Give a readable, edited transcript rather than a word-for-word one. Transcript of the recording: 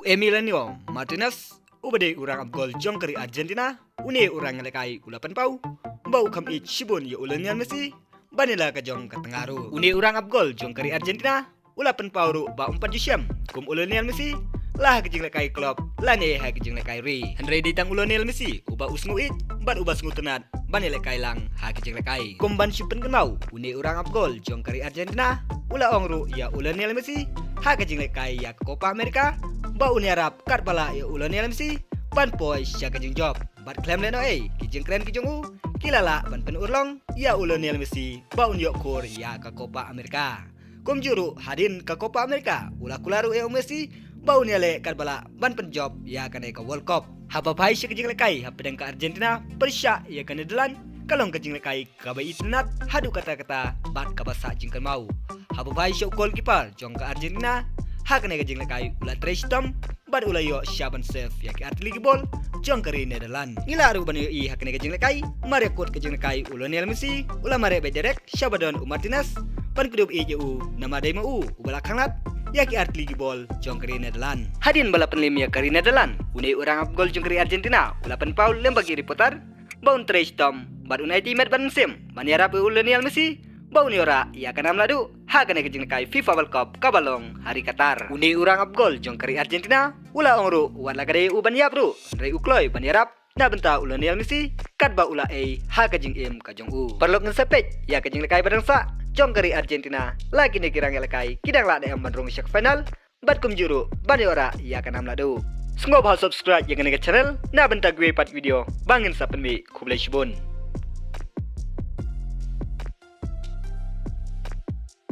Emiliano Martinez ubade urang abgol jong kari Argentina une urang ngelekai ulapan pau bau kam ich shibon ya ulanian Messi banila ka jong katengaru une urang abgol jong kari Argentina ulapan pau ru ba 4 jusyam kum ulanian Messi lah kejing lekai klub lane ha kejing lekai ri Henry ditang ulanian Messi uba usngu it bat uba sngu tenat banila kai lang ha kejing lekai kum ban syupen kenau une urang abgol jong kari Argentina ula ongru ya ulanian Messi ha kejing lekai ya Copa America bau ni Arab kat bala ya ulan Messi ban poi sya kejing job bat klaim leno kijing keren kijing kilala ban pen urlong ya ulan Messi bau ni kor ya ka Copa America kum juru hadin ka Copa America ula kularu ya Messi bau ni le kat bala ban pen job ya kana ka World Cup haba pai sya kejing lekai ha pedang ka Argentina persya ya ka Netherlands kalong kejing lekai ka bai itnat hadu kata-kata bat ka basa jingkan mau haba pai sya goalkeeper jong ka Argentina hakane kejing lekai ulat Tristam bad ulayo syaban save ya ki atli bol jong kari Netherlands ngila ru banu i hakane kejing lekai mare kot kejing lekai Lionel Messi ula mare bederek Syabadon Martinez pan kudup i ju nama dai mau ubala khangat ya ki atli bol jong kari Netherlands hadin bala penlim ya kari Netherlands une urang gol jong kari Argentina ula pen Paul lembagi reporter baun Tristam bad unai timet ban sim maniara pe Lionel Messi bau ni ora ya kanam ladu ha kana kejing kai FIFA World Cup kabalong hari Qatar uni urang abgol jong kari Argentina ula ongru wan lagade uban yap ru rei ukloy ban yarap na benta Lionel Messi kat ba ula ha kejing im ka jong perlok ngesepet ya kejing kai barangsa jong kari Argentina lagi ne kirang lekai kidang la de mandrong syak final bat kum juru ban ora ya kanam ladu Sengob hal subscribe yang kena channel na benta gue pat video bangin sapen mi kublai shibun